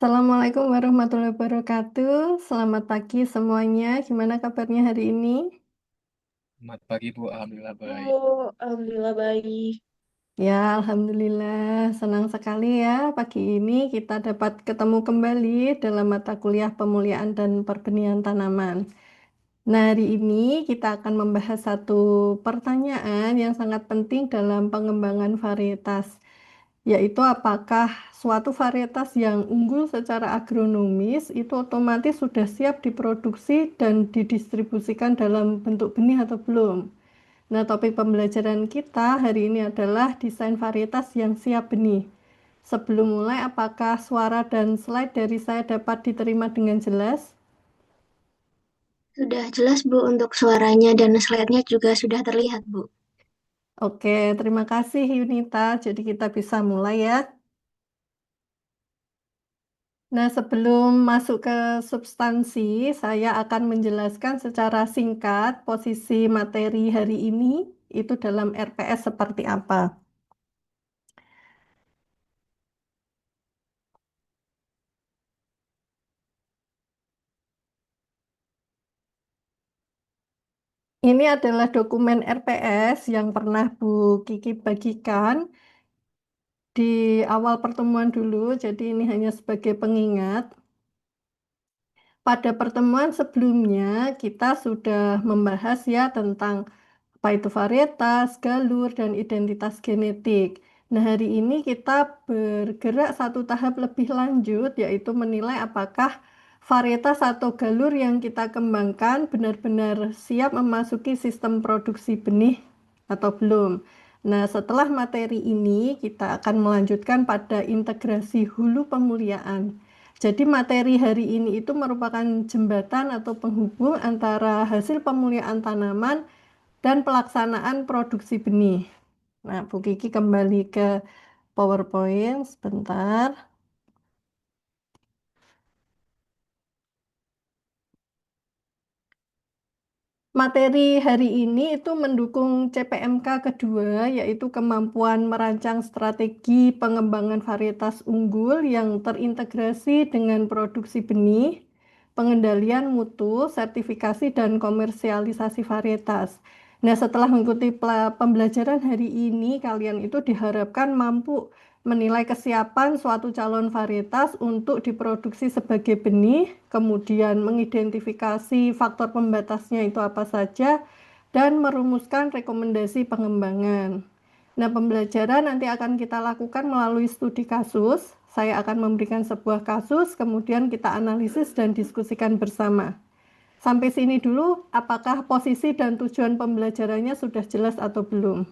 Assalamualaikum warahmatullahi wabarakatuh. Selamat pagi semuanya. Gimana kabarnya hari ini? Selamat pagi Bu, Alhamdulillah baik. Oh, alhamdulillah baik. Ya, alhamdulillah. Senang sekali ya pagi ini kita dapat ketemu kembali dalam mata kuliah pemuliaan dan perbenihan tanaman. Nah, hari ini kita akan membahas satu pertanyaan yang sangat penting dalam pengembangan varietas, yaitu apakah suatu varietas yang unggul secara agronomis itu otomatis sudah siap diproduksi dan didistribusikan dalam bentuk benih atau belum. Nah, topik pembelajaran kita hari ini adalah desain varietas yang siap benih. Sebelum mulai, apakah suara dan slide dari saya dapat diterima dengan jelas? Sudah jelas, Bu, untuk suaranya dan slide-nya juga sudah terlihat, Bu. Oke, terima kasih Yunita. Jadi kita bisa mulai ya. Nah, sebelum masuk ke substansi, saya akan menjelaskan secara singkat posisi materi hari ini itu dalam RPS seperti apa. Ini adalah dokumen RPS yang pernah Bu Kiki bagikan di awal pertemuan dulu, jadi ini hanya sebagai pengingat. Pada pertemuan sebelumnya, kita sudah membahas ya tentang apa itu varietas, galur, dan identitas genetik. Nah, hari ini kita bergerak satu tahap lebih lanjut, yaitu menilai apakah varietas atau galur yang kita kembangkan benar-benar siap memasuki sistem produksi benih atau belum. Nah, setelah materi ini, kita akan melanjutkan pada integrasi hulu pemuliaan. Jadi materi hari ini itu merupakan jembatan atau penghubung antara hasil pemuliaan tanaman dan pelaksanaan produksi benih. Nah, Bu Kiki kembali ke PowerPoint sebentar. Materi hari ini itu mendukung CPMK kedua, yaitu kemampuan merancang strategi pengembangan varietas unggul yang terintegrasi dengan produksi benih, pengendalian mutu, sertifikasi, dan komersialisasi varietas. Nah, setelah mengikuti pembelajaran hari ini, kalian itu diharapkan mampu menilai kesiapan suatu calon varietas untuk diproduksi sebagai benih, kemudian mengidentifikasi faktor pembatasnya itu apa saja, dan merumuskan rekomendasi pengembangan. Nah, pembelajaran nanti akan kita lakukan melalui studi kasus. Saya akan memberikan sebuah kasus, kemudian kita analisis dan diskusikan bersama. Sampai sini dulu, apakah posisi dan tujuan pembelajarannya sudah jelas atau belum?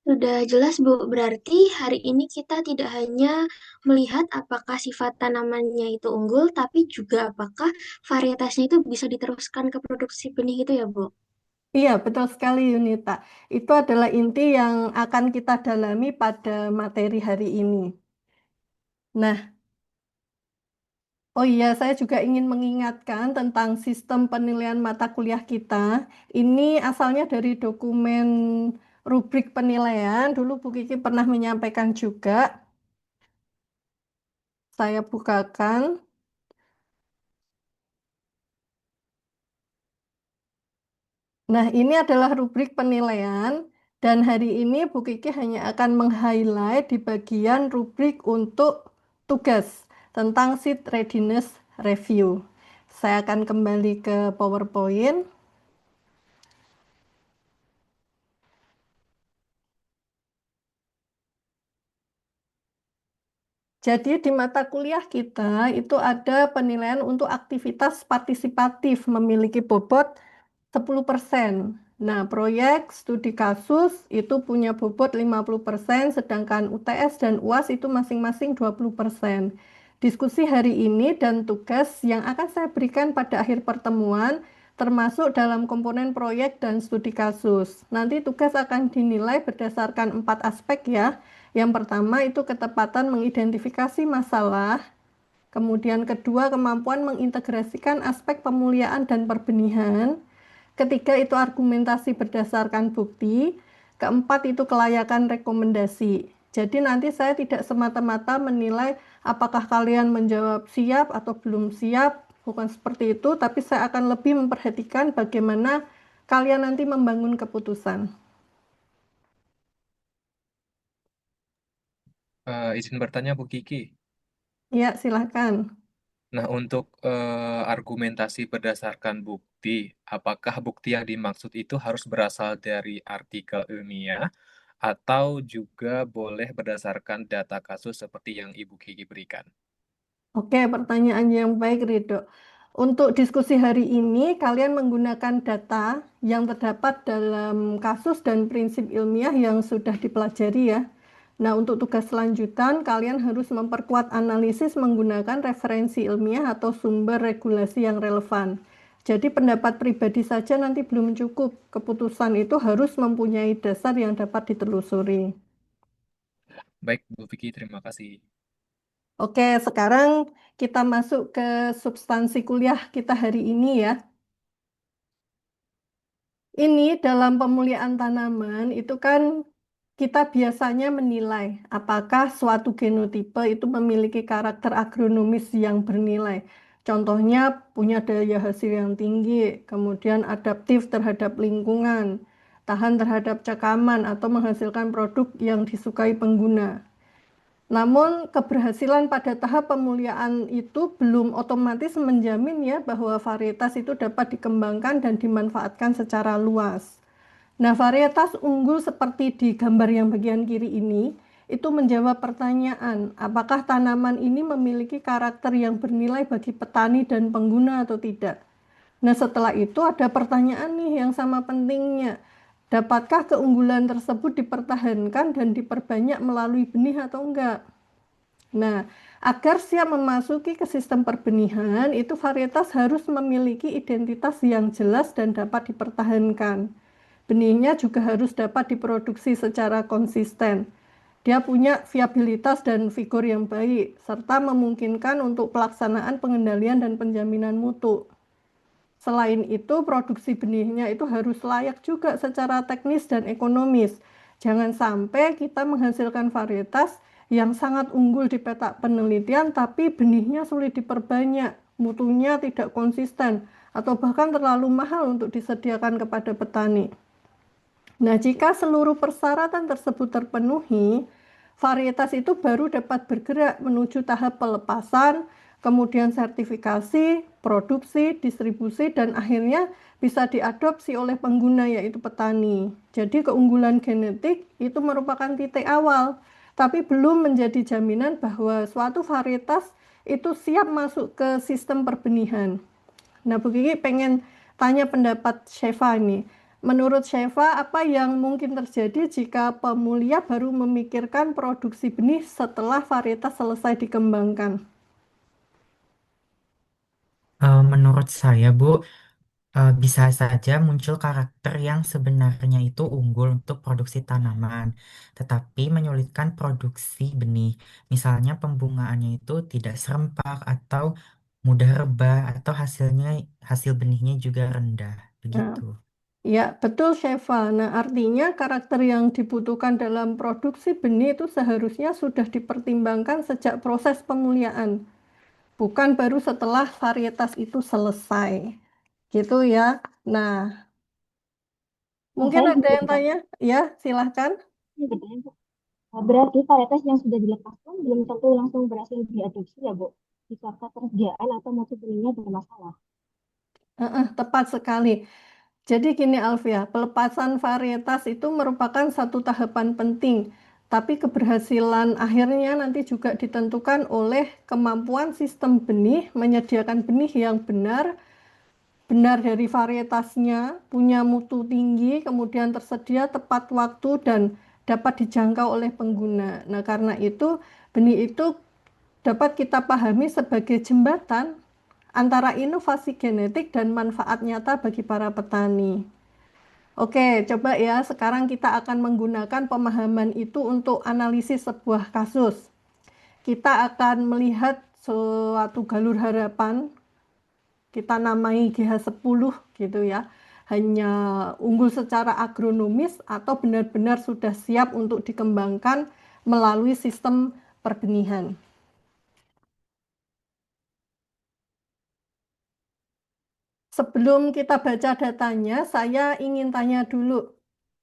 Sudah jelas, Bu. Berarti hari ini kita tidak hanya melihat apakah sifat tanamannya itu unggul, tapi juga apakah varietasnya itu bisa diteruskan ke produksi benih gitu ya, Bu? Iya, betul sekali Yunita. Itu adalah inti yang akan kita dalami pada materi hari ini. Nah, oh iya, saya juga ingin mengingatkan tentang sistem penilaian mata kuliah kita. Ini asalnya dari dokumen rubrik penilaian. Dulu Bu Kiki pernah menyampaikan juga. Saya bukakan. Nah, ini adalah rubrik penilaian dan hari ini Bu Kiki hanya akan meng-highlight di bagian rubrik untuk tugas tentang seed readiness review. Saya akan kembali ke PowerPoint. Jadi di mata kuliah kita itu ada penilaian untuk aktivitas partisipatif memiliki bobot 10%. Nah, proyek studi kasus itu punya bobot 50%, sedangkan UTS dan UAS itu masing-masing 20%. Diskusi hari ini dan tugas yang akan saya berikan pada akhir pertemuan termasuk dalam komponen proyek dan studi kasus. Nanti tugas akan dinilai berdasarkan 4 aspek ya. Yang pertama itu ketepatan mengidentifikasi masalah, kemudian kedua kemampuan mengintegrasikan aspek pemuliaan dan perbenihan, ketiga itu argumentasi berdasarkan bukti, keempat itu kelayakan rekomendasi. Jadi nanti saya tidak semata-mata menilai apakah kalian menjawab siap atau belum siap. Bukan seperti itu, tapi saya akan lebih memperhatikan bagaimana kalian nanti membangun keputusan. Izin bertanya Bu Kiki. Ya, silahkan. Nah, untuk argumentasi berdasarkan bukti, apakah bukti yang dimaksud itu harus berasal dari artikel ilmiah atau juga boleh berdasarkan data kasus seperti yang Ibu Kiki berikan? Oke, pertanyaan yang baik, Rido. Untuk diskusi hari ini, kalian menggunakan data yang terdapat dalam kasus dan prinsip ilmiah yang sudah dipelajari ya. Nah, untuk tugas selanjutan, kalian harus memperkuat analisis menggunakan referensi ilmiah atau sumber regulasi yang relevan. Jadi pendapat pribadi saja nanti belum cukup. Keputusan itu harus mempunyai dasar yang dapat ditelusuri. Baik, Bu Kiki, terima kasih. Oke, sekarang kita masuk ke substansi kuliah kita hari ini ya. Ini dalam pemuliaan tanaman itu kan kita biasanya menilai apakah suatu genotipe itu memiliki karakter agronomis yang bernilai. Contohnya punya daya hasil yang tinggi, kemudian adaptif terhadap lingkungan, tahan terhadap cekaman atau menghasilkan produk yang disukai pengguna. Namun keberhasilan pada tahap pemuliaan itu belum otomatis menjamin ya bahwa varietas itu dapat dikembangkan dan dimanfaatkan secara luas. Nah, varietas unggul seperti di gambar yang bagian kiri ini itu menjawab pertanyaan, apakah tanaman ini memiliki karakter yang bernilai bagi petani dan pengguna atau tidak. Nah, setelah itu ada pertanyaan nih yang sama pentingnya. Dapatkah keunggulan tersebut dipertahankan dan diperbanyak melalui benih atau enggak? Nah, agar siap memasuki ke sistem perbenihan, itu varietas harus memiliki identitas yang jelas dan dapat dipertahankan. Benihnya juga harus dapat diproduksi secara konsisten. Dia punya viabilitas dan figur yang baik, serta memungkinkan untuk pelaksanaan pengendalian dan penjaminan mutu. Selain itu, produksi benihnya itu harus layak juga secara teknis dan ekonomis. Jangan sampai kita menghasilkan varietas yang sangat unggul di peta penelitian, tapi benihnya sulit diperbanyak, mutunya tidak konsisten, atau bahkan terlalu mahal untuk disediakan kepada petani. Nah, jika seluruh persyaratan tersebut terpenuhi, varietas itu baru dapat bergerak menuju tahap pelepasan, kemudian sertifikasi, produksi, distribusi, dan akhirnya bisa diadopsi oleh pengguna yaitu petani. Jadi keunggulan genetik itu merupakan titik awal, tapi belum menjadi jaminan bahwa suatu varietas itu siap masuk ke sistem perbenihan. Nah, Bu Kiki pengen tanya pendapat Sheva ini. Menurut Sheva, apa yang mungkin terjadi jika pemulia baru memikirkan produksi benih setelah varietas selesai dikembangkan? Menurut saya, Bu, bisa saja muncul karakter yang sebenarnya itu unggul untuk produksi tanaman, tetapi menyulitkan produksi benih. Misalnya pembungaannya itu tidak serempak atau mudah rebah atau hasil benihnya juga rendah. Nah, Begitu. ya, betul Sheva. Nah, artinya karakter yang dibutuhkan dalam produksi benih itu seharusnya sudah dipertimbangkan sejak proses pemuliaan, bukan baru setelah varietas itu selesai. Gitu ya. Nah, Nah, mungkin saya ada juga yang tanya? Ya, silahkan. bertanya, Bu. Berarti varietas yang sudah dilepaskan belum tentu langsung berhasil diadopsi ya, Bu? Jika ketersediaan atau mutu benihnya bermasalah. Tepat sekali. Jadi gini Alfia, pelepasan varietas itu merupakan satu tahapan penting, tapi keberhasilan akhirnya nanti juga ditentukan oleh kemampuan sistem benih menyediakan benih yang benar, benar dari varietasnya, punya mutu tinggi, kemudian tersedia tepat waktu dan dapat dijangkau oleh pengguna. Nah, karena itu benih itu dapat kita pahami sebagai jembatan antara inovasi genetik dan manfaat nyata bagi para petani. Oke, coba ya. Sekarang kita akan menggunakan pemahaman itu untuk analisis sebuah kasus. Kita akan melihat suatu galur harapan, kita namai GH10 gitu ya. Hanya unggul secara agronomis atau benar-benar sudah siap untuk dikembangkan melalui sistem perbenihan. Sebelum kita baca datanya, saya ingin tanya dulu.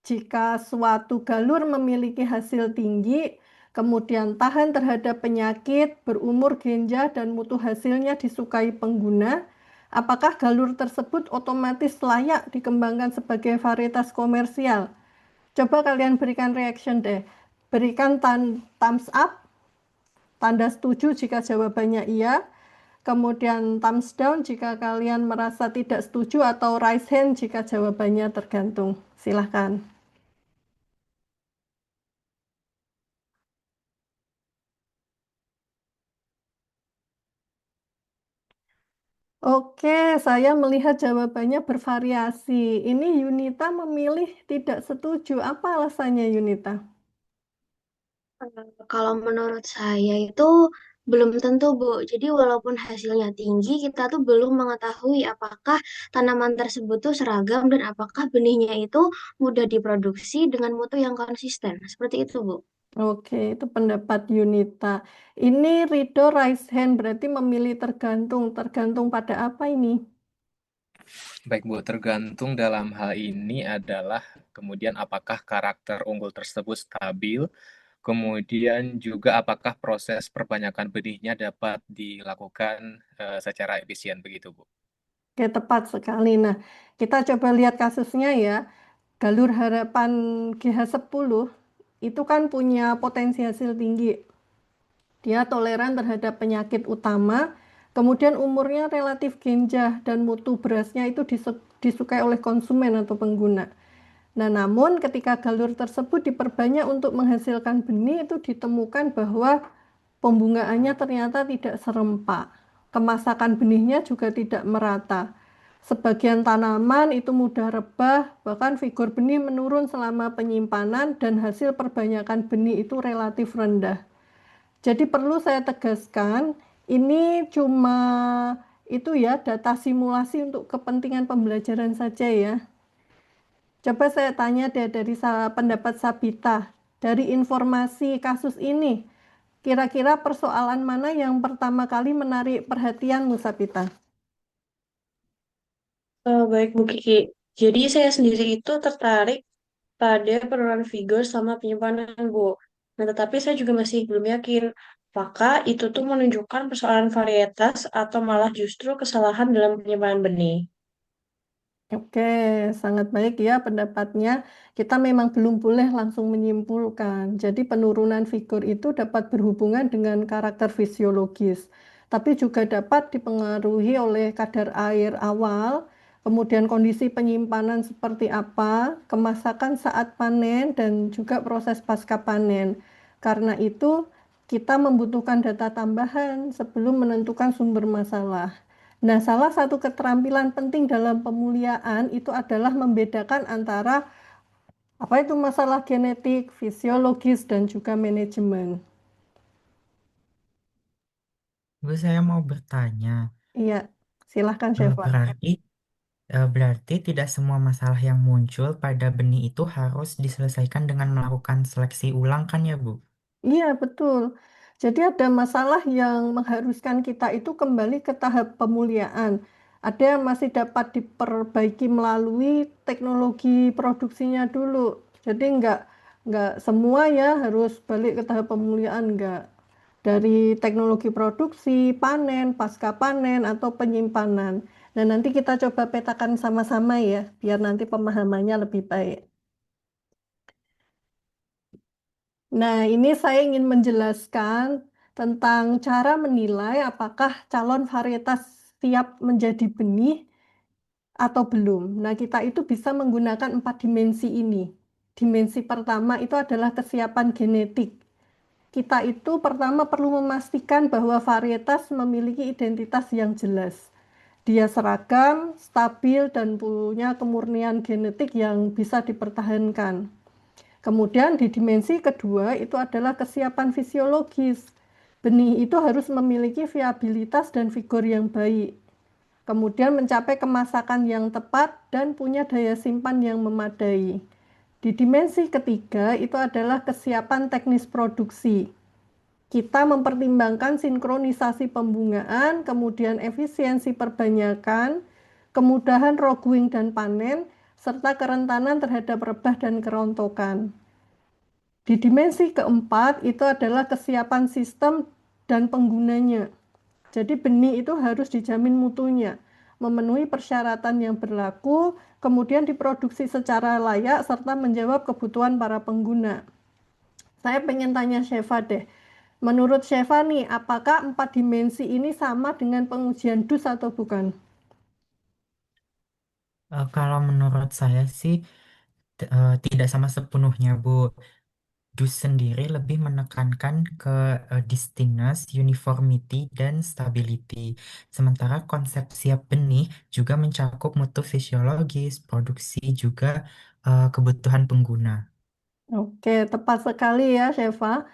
Jika suatu galur memiliki hasil tinggi, kemudian tahan terhadap penyakit, berumur genja, dan mutu hasilnya disukai pengguna, apakah galur tersebut otomatis layak dikembangkan sebagai varietas komersial? Coba kalian berikan reaction deh. Berikan thumbs up, tanda setuju jika jawabannya iya. Kemudian thumbs down jika kalian merasa tidak setuju atau raise hand jika jawabannya tergantung. Silahkan. Oke, saya melihat jawabannya bervariasi. Ini Yunita memilih tidak setuju. Apa alasannya Yunita? Kalau menurut saya itu belum tentu, Bu. Jadi walaupun hasilnya tinggi, kita tuh belum mengetahui apakah tanaman tersebut tuh seragam dan apakah benihnya itu mudah diproduksi dengan mutu yang konsisten. Seperti itu, Bu. Oke, itu pendapat Yunita. Ini Rido raise hand berarti memilih tergantung. Tergantung pada apa ini? Baik, Bu, tergantung dalam hal ini adalah kemudian apakah karakter unggul tersebut stabil, kemudian juga apakah proses perbanyakan benihnya dapat dilakukan secara efisien begitu, Bu. Oke, tepat sekali. Nah, kita coba lihat kasusnya ya. Galur harapan GH10 itu kan punya potensi hasil tinggi. Dia toleran terhadap penyakit utama, kemudian umurnya relatif genjah dan mutu berasnya itu disukai oleh konsumen atau pengguna. Nah, namun ketika galur tersebut diperbanyak untuk menghasilkan benih itu ditemukan bahwa pembungaannya ternyata tidak serempak. Kemasakan benihnya juga tidak merata. Sebagian tanaman itu mudah rebah, bahkan figur benih menurun selama penyimpanan dan hasil perbanyakan benih itu relatif rendah. Jadi perlu saya tegaskan, ini cuma itu ya data simulasi untuk kepentingan pembelajaran saja ya. Coba saya tanya deh dari pendapat Sabita, dari informasi kasus ini, kira-kira persoalan mana yang pertama kali menarik perhatianmu, Sabita? Baik Bu Kiki. Jadi saya sendiri itu tertarik pada penurunan figur sama penyimpanan Bu. Nah, tetapi saya juga masih belum yakin apakah itu tuh menunjukkan persoalan varietas atau malah justru kesalahan dalam penyimpanan benih. Oke, sangat baik ya pendapatnya. Kita memang belum boleh langsung menyimpulkan. Jadi penurunan figur itu dapat berhubungan dengan karakter fisiologis, tapi juga dapat dipengaruhi oleh kadar air awal, kemudian kondisi penyimpanan seperti apa, kemasakan saat panen, dan juga proses pasca panen. Karena itu, kita membutuhkan data tambahan sebelum menentukan sumber masalah. Nah, salah satu keterampilan penting dalam pemuliaan itu adalah membedakan antara apa itu masalah genetik, fisiologis, dan juga manajemen. Bu, saya mau bertanya, Iya, silahkan eh, Syefa. berarti berarti tidak semua masalah yang muncul pada benih itu harus diselesaikan dengan melakukan seleksi ulang kan ya, Bu? Iya, betul. Jadi ada masalah yang mengharuskan kita itu kembali ke tahap pemuliaan. Ada yang masih dapat diperbaiki melalui teknologi produksinya dulu. Jadi enggak semua ya harus balik ke tahap pemuliaan, enggak. Dari teknologi produksi, panen, pasca panen, atau penyimpanan. Nah, nanti kita coba petakan sama-sama ya, biar nanti pemahamannya lebih baik. Nah, ini saya ingin menjelaskan tentang cara menilai apakah calon varietas siap menjadi benih atau belum. Nah, kita itu bisa menggunakan 4 dimensi ini. Dimensi pertama itu adalah kesiapan genetik. Kita itu pertama perlu memastikan bahwa varietas memiliki identitas yang jelas. Dia seragam, stabil, dan punya kemurnian genetik yang bisa dipertahankan. Kemudian di dimensi kedua itu adalah kesiapan fisiologis. Benih itu harus memiliki viabilitas dan figur yang baik. Kemudian mencapai kemasakan yang tepat dan punya daya simpan yang memadai. Di dimensi ketiga itu adalah kesiapan teknis produksi. Kita mempertimbangkan sinkronisasi pembungaan, kemudian efisiensi perbanyakan, kemudahan roguing dan panen, serta kerentanan terhadap rebah dan kerontokan. Di dimensi keempat itu adalah kesiapan sistem dan penggunanya. Jadi benih itu harus dijamin mutunya, memenuhi persyaratan yang berlaku, kemudian diproduksi secara layak serta menjawab kebutuhan para pengguna. Saya pengen tanya Sheva deh. Menurut Sheva nih, apakah 4 dimensi ini sama dengan pengujian dus atau bukan? Kalau menurut saya sih tidak sama sepenuhnya, Bu. Dus sendiri lebih menekankan ke distinctness, uniformity, dan stability. Sementara konsep siap benih juga mencakup mutu fisiologis, produksi, juga kebutuhan pengguna. Oke, tepat sekali ya Sheva.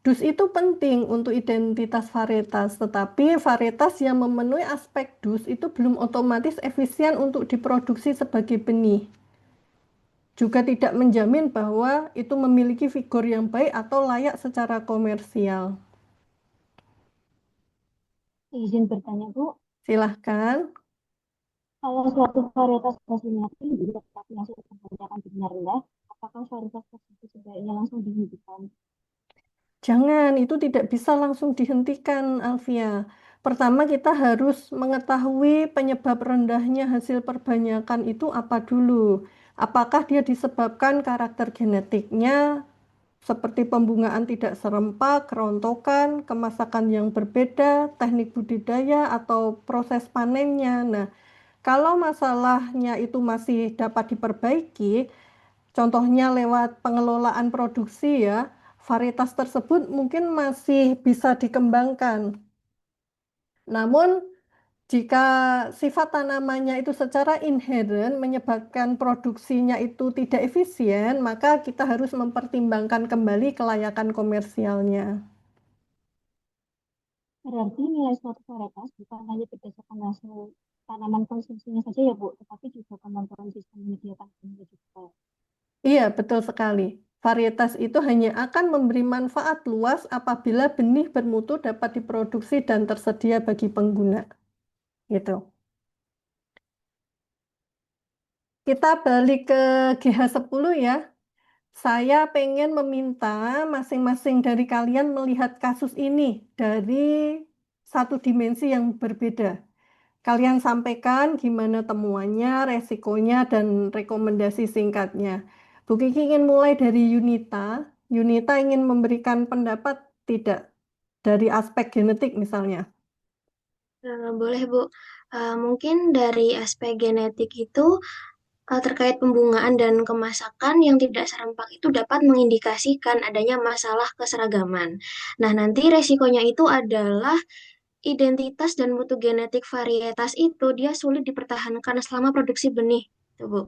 Dus itu penting untuk identitas varietas, tetapi varietas yang memenuhi aspek dus itu belum otomatis efisien untuk diproduksi sebagai benih. Juga tidak menjamin bahwa itu memiliki figur yang baik atau layak secara komersial. Izin bertanya, Bu, Silahkan. kalau suatu varietas hasilnya tinggi tetapi hasil kebanyakan benar rendah, apakah varietas tersebut sebaiknya langsung dihentikan? Jangan, itu tidak bisa langsung dihentikan, Alfia. Pertama, kita harus mengetahui penyebab rendahnya hasil perbanyakan itu apa dulu. Apakah dia disebabkan karakter genetiknya, seperti pembungaan tidak serempak, kerontokan, kemasakan yang berbeda, teknik budidaya, atau proses panennya. Nah, kalau masalahnya itu masih dapat diperbaiki, contohnya lewat pengelolaan produksi ya, varietas tersebut mungkin masih bisa dikembangkan. Namun jika sifat tanamannya itu secara inheren menyebabkan produksinya itu tidak efisien, maka kita harus mempertimbangkan kembali kelayakan komersialnya. Berarti nilai suatu varietas bukan hanya berdasarkan hasil tanaman konsumsinya saja ya, Bu, tetapi juga kemampuan sistem menyediakan benih juga. Iya, betul sekali. Varietas itu hanya akan memberi manfaat luas apabila benih bermutu dapat diproduksi dan tersedia bagi pengguna. Gitu. Kita balik ke GH10 ya. Saya pengen meminta masing-masing dari kalian melihat kasus ini dari satu dimensi yang berbeda. Kalian sampaikan gimana temuannya, resikonya, dan rekomendasi singkatnya. Bu Kiki ingin mulai dari Yunita. Yunita ingin memberikan pendapat tidak dari aspek genetik misalnya. Boleh, Bu. Mungkin dari aspek genetik itu terkait pembungaan dan kemasakan yang tidak serempak itu dapat mengindikasikan adanya masalah keseragaman. Nah, nanti resikonya itu adalah identitas dan mutu genetik varietas itu dia sulit dipertahankan selama produksi benih. Tuh, Bu.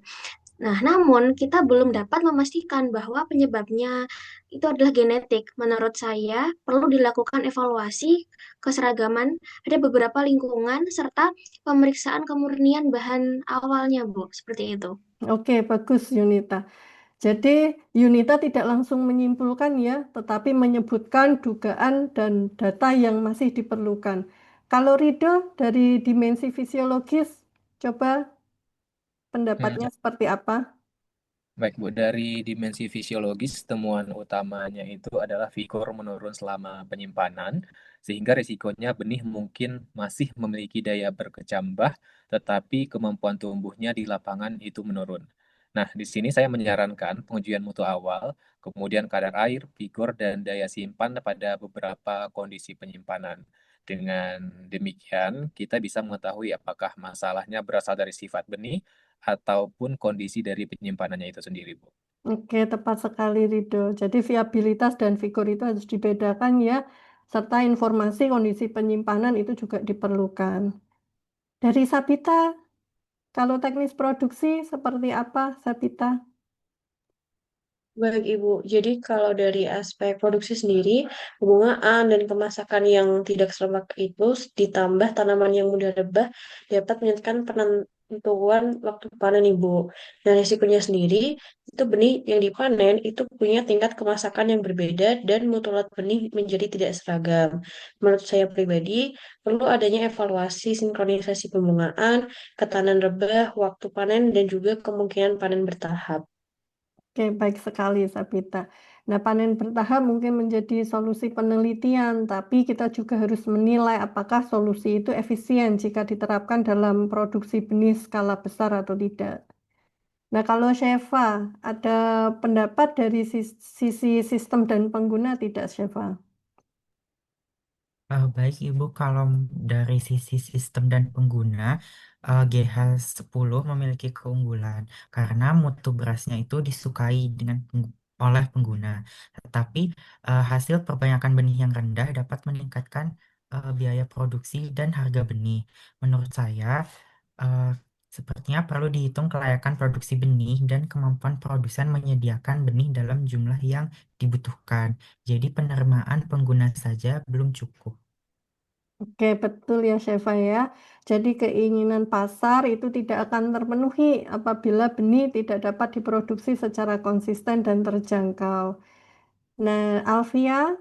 Nah, namun kita belum dapat memastikan bahwa penyebabnya itu adalah genetik. Menurut saya, perlu dilakukan evaluasi keseragaman, ada beberapa lingkungan, serta pemeriksaan kemurnian bahan awalnya, Bu. Seperti itu. Oke, bagus Yunita. Jadi Yunita tidak langsung menyimpulkan ya, tetapi menyebutkan dugaan dan data yang masih diperlukan. Kalau Rido dari dimensi fisiologis, coba Hmm, pendapatnya seperti apa? Baik, Bu. Dari dimensi fisiologis, temuan utamanya itu adalah vigor menurun selama penyimpanan, sehingga risikonya benih mungkin masih memiliki daya berkecambah, tetapi kemampuan tumbuhnya di lapangan itu menurun. Nah, di sini saya menyarankan pengujian mutu awal, kemudian kadar air, vigor, dan daya simpan pada beberapa kondisi penyimpanan. Dengan demikian, kita bisa mengetahui apakah masalahnya berasal dari sifat benih ataupun kondisi dari penyimpanannya itu sendiri, Bu. Oke, tepat sekali Rido. Jadi viabilitas dan vigor itu harus dibedakan ya, serta informasi kondisi penyimpanan itu juga diperlukan. Dari Sabita, kalau teknis produksi seperti apa, Sabita? Baik, Ibu. Jadi kalau dari aspek produksi sendiri, pembungaan dan kemasakan yang tidak serempak itu ditambah tanaman yang mudah rebah dapat meningkatkan penentuan waktu panen, Ibu. Nah, risikonya sendiri, itu benih yang dipanen itu punya tingkat kemasakan yang berbeda dan mutu lot benih menjadi tidak seragam. Menurut saya pribadi, perlu adanya evaluasi sinkronisasi pembungaan, ketahanan rebah, waktu panen, dan juga kemungkinan panen bertahap. Oke, baik sekali, Sabita. Nah, panen bertahap mungkin menjadi solusi penelitian, tapi kita juga harus menilai apakah solusi itu efisien jika diterapkan dalam produksi benih skala besar atau tidak. Nah, kalau Sheva, ada pendapat dari sisi sistem dan pengguna tidak, Sheva? Baik Ibu, kalau dari sisi sistem dan pengguna, GH10 memiliki keunggulan karena mutu berasnya itu disukai oleh pengguna. Tetapi hasil perbanyakan benih yang rendah dapat meningkatkan biaya produksi dan harga benih. Menurut saya, eh, sepertinya perlu dihitung kelayakan produksi benih dan kemampuan produsen menyediakan benih dalam jumlah yang dibutuhkan. Jadi penerimaan pengguna saja belum cukup. Oke, betul ya, Sheva ya. Jadi keinginan pasar itu tidak akan terpenuhi apabila benih tidak dapat diproduksi secara konsisten dan terjangkau. Nah, Alfia,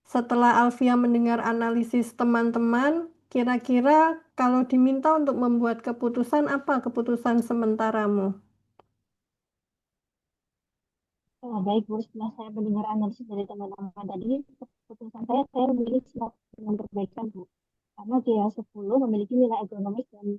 setelah Alfia mendengar analisis teman-teman, kira-kira kalau diminta untuk membuat keputusan, apa keputusan sementaramu? Baik, Bu. Setelah saya mendengar analisis dari teman-teman tadi, keputusan saya memilih siap dengan perbaikan, Bu. Karena GH10 memiliki nilai agronomis dan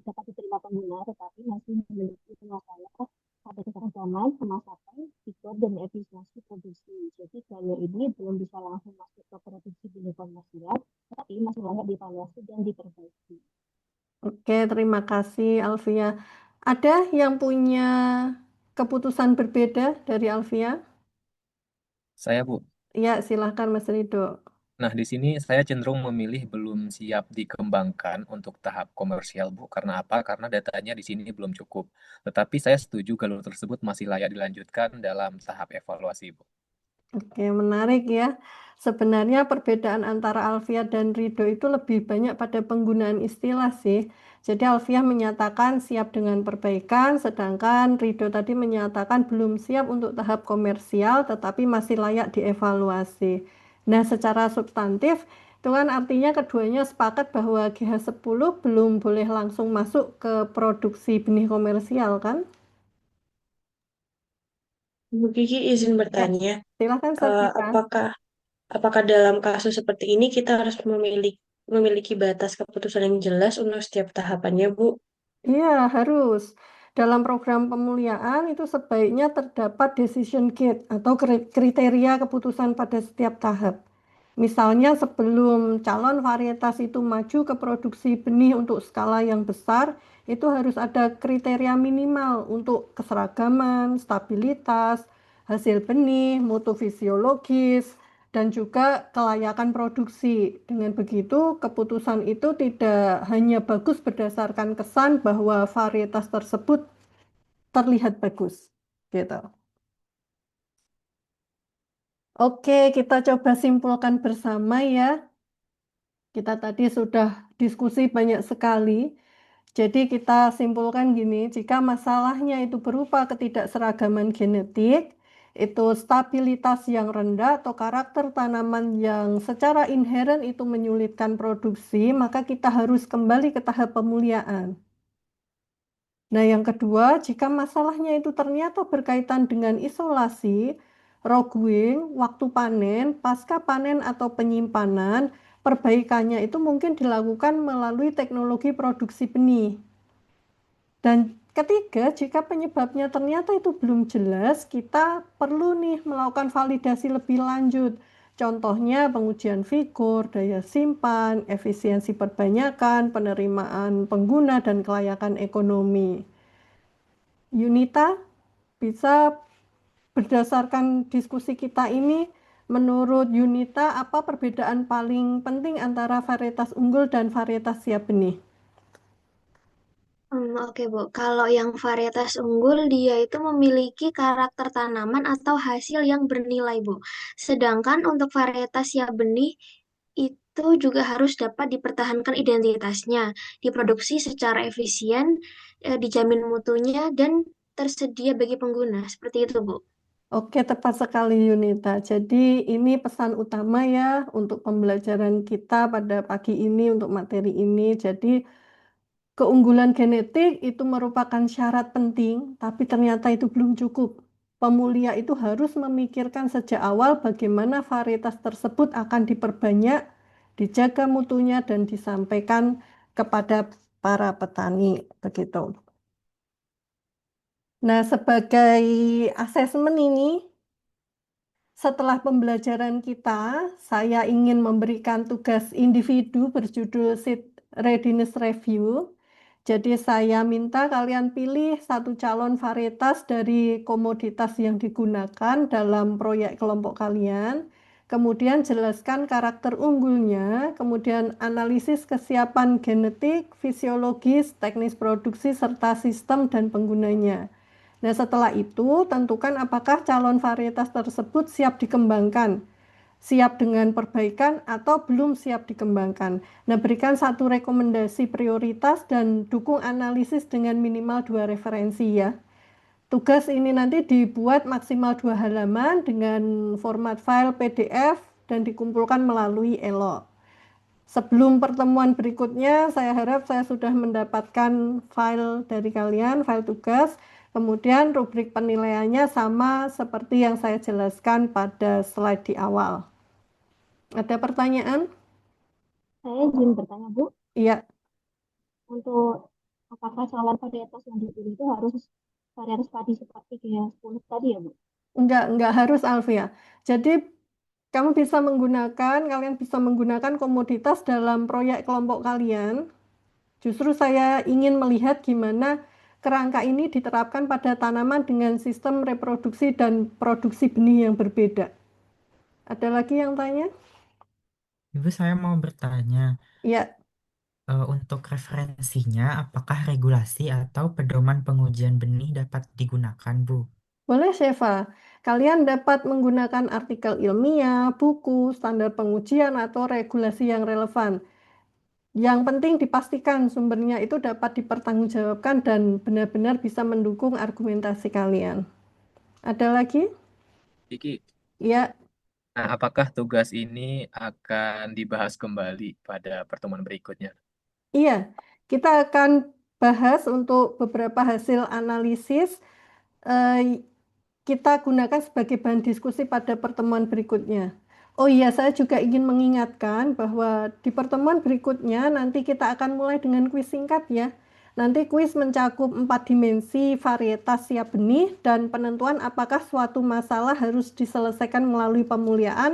dapat diterima pengguna, tetapi masih memiliki masalah pada keseragaman, kemasakan, fitur, dan efisiensi produksi. Jadi jalur ini belum bisa langsung masuk ke produksi benih komersial, tapi masih banyak dievaluasi dan diperbaiki. Oke, terima kasih Alfia. Ada yang punya keputusan berbeda dari Alfia? Saya, Bu. Ya, silahkan Mas Rido. Nah, di sini saya cenderung memilih belum siap dikembangkan untuk tahap komersial, Bu. Karena apa? Karena datanya di sini belum cukup. Tetapi saya setuju kalau tersebut masih layak dilanjutkan dalam tahap evaluasi, Bu. Oke, menarik ya. Sebenarnya perbedaan antara Alfia dan Rido itu lebih banyak pada penggunaan istilah sih. Jadi Alfia menyatakan siap dengan perbaikan, sedangkan Rido tadi menyatakan belum siap untuk tahap komersial, tetapi masih layak dievaluasi. Nah, secara substantif, itu kan artinya keduanya sepakat bahwa GH10 belum boleh langsung masuk ke produksi benih komersial, kan? Bu Kiki izin Ya, bertanya, silahkan eh, Sabita. apakah apakah dalam kasus seperti ini kita harus memiliki batas keputusan yang jelas untuk setiap tahapannya, Bu? Iya, harus. Dalam program pemuliaan itu sebaiknya terdapat decision gate atau kriteria keputusan pada setiap tahap. Misalnya sebelum calon varietas itu maju ke produksi benih untuk skala yang besar, itu harus ada kriteria minimal untuk keseragaman, stabilitas, hasil benih, mutu fisiologis, dan juga kelayakan produksi. Dengan begitu, keputusan itu tidak hanya bagus berdasarkan kesan bahwa varietas tersebut terlihat bagus, gitu. Oke, kita coba simpulkan bersama ya. Kita tadi sudah diskusi banyak sekali. Jadi kita simpulkan gini, jika masalahnya itu berupa ketidakseragaman genetik, itu stabilitas yang rendah atau karakter tanaman yang secara inheren itu menyulitkan produksi, maka kita harus kembali ke tahap pemuliaan. Nah, yang kedua, jika masalahnya itu ternyata berkaitan dengan isolasi, roguing, waktu panen, pasca panen atau penyimpanan, perbaikannya itu mungkin dilakukan melalui teknologi produksi benih. Dan ketiga, jika penyebabnya ternyata itu belum jelas, kita perlu nih melakukan validasi lebih lanjut. Contohnya pengujian figur, daya simpan, efisiensi perbanyakan, penerimaan pengguna, dan kelayakan ekonomi. Yunita, bisa berdasarkan diskusi kita ini, menurut Yunita, apa perbedaan paling penting antara varietas unggul dan varietas siap benih? Oke, Bu. Kalau yang varietas unggul, dia itu memiliki karakter tanaman atau hasil yang bernilai, Bu. Sedangkan untuk varietas siap benih, itu juga harus dapat dipertahankan identitasnya, diproduksi secara efisien, dijamin mutunya, dan tersedia bagi pengguna. Seperti itu, Bu. Oke, tepat sekali Yunita. Jadi ini pesan utama ya untuk pembelajaran kita pada pagi ini untuk materi ini. Jadi keunggulan genetik itu merupakan syarat penting, tapi ternyata itu belum cukup. Pemulia itu harus memikirkan sejak awal bagaimana varietas tersebut akan diperbanyak, dijaga mutunya, dan disampaikan kepada para petani. Begitu. Nah, sebagai asesmen ini, setelah pembelajaran kita, saya ingin memberikan tugas individu berjudul Seed Readiness Review. Jadi saya minta kalian pilih satu calon varietas dari komoditas yang digunakan dalam proyek kelompok kalian. Kemudian jelaskan karakter unggulnya, kemudian analisis kesiapan genetik, fisiologis, teknis produksi, serta sistem dan penggunanya. Nah, setelah itu tentukan apakah calon varietas tersebut siap dikembangkan, siap dengan perbaikan atau belum siap dikembangkan. Nah, berikan satu rekomendasi prioritas dan dukung analisis dengan minimal 2 referensi ya. Tugas ini nanti dibuat maksimal 2 halaman dengan format file PDF dan dikumpulkan melalui Elo. Sebelum pertemuan berikutnya, saya harap saya sudah mendapatkan file dari kalian, file tugas. Kemudian rubrik penilaiannya sama seperti yang saya jelaskan pada slide di awal. Ada pertanyaan? Saya izin bertanya, Bu, Iya, untuk apakah calon varietas yang dipilih itu harus varietas padi seperti G10 tadi ya, Bu? enggak harus Alfia. Jadi kalian bisa menggunakan komoditas dalam proyek kelompok kalian. Justru saya ingin melihat gimana kerangka ini diterapkan pada tanaman dengan sistem reproduksi dan produksi benih yang berbeda. Ada lagi yang tanya? Ibu, saya mau bertanya, Ya, untuk referensinya, apakah regulasi atau pedoman pengujian benih dapat digunakan, Bu? boleh Sheva. Kalian dapat menggunakan artikel ilmiah, buku, standar pengujian, atau regulasi yang relevan. Yang penting dipastikan sumbernya itu dapat dipertanggungjawabkan dan benar-benar bisa mendukung argumentasi kalian. Ada lagi? Iki, Ya, nah apakah tugas ini akan dibahas kembali pada pertemuan berikutnya? iya. Kita akan bahas untuk beberapa hasil analisis. eh, kita gunakan sebagai bahan diskusi pada pertemuan berikutnya. Oh iya, saya juga ingin mengingatkan bahwa di pertemuan berikutnya nanti kita akan mulai dengan kuis singkat ya. Nanti kuis mencakup 4 dimensi varietas siap benih dan penentuan apakah suatu masalah harus diselesaikan melalui pemuliaan,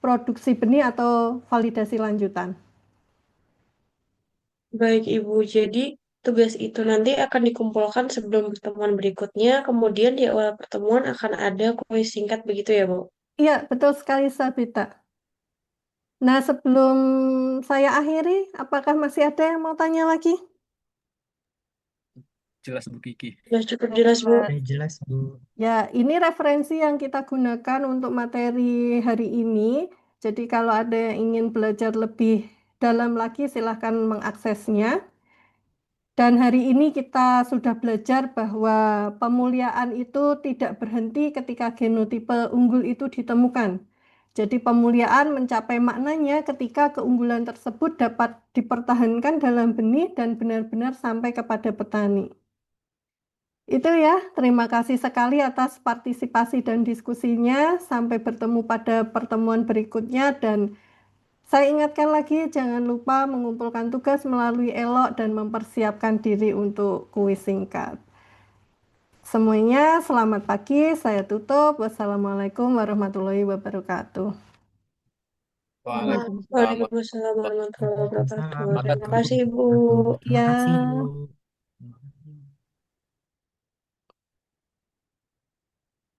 produksi benih atau validasi lanjutan. Baik, Ibu. Jadi, tugas itu nanti akan dikumpulkan sebelum pertemuan berikutnya. Kemudian di awal pertemuan akan ada kuis singkat begitu ya, Bu? Iya, betul sekali Sabita. Nah, sebelum saya akhiri, apakah masih ada yang mau tanya lagi? Jelas Bu Kiki. Sudah cukup jelas, Bu. Sudah jelas, Bu. Ya, ini referensi yang kita gunakan untuk materi hari ini. Jadi kalau ada yang ingin belajar lebih dalam lagi, silahkan mengaksesnya. Dan hari ini kita sudah belajar bahwa pemuliaan itu tidak berhenti ketika genotipe unggul itu ditemukan. Jadi pemuliaan mencapai maknanya ketika keunggulan tersebut dapat dipertahankan dalam benih dan benar-benar sampai kepada petani. Itu ya, terima kasih sekali atas partisipasi dan diskusinya. Sampai bertemu pada pertemuan berikutnya dan saya ingatkan lagi jangan lupa mengumpulkan tugas melalui Elok dan mempersiapkan diri untuk kuis singkat. Semuanya selamat pagi, saya tutup. Wassalamualaikum warahmatullahi wabarakatuh. Waalaikumsalam Waalaikumsalam warahmatullahi wabarakatuh. Waalaikumsalam Terima warahmatullahi kasih, Bu. wabarakatuh. Terima kasih, Ya. Bu.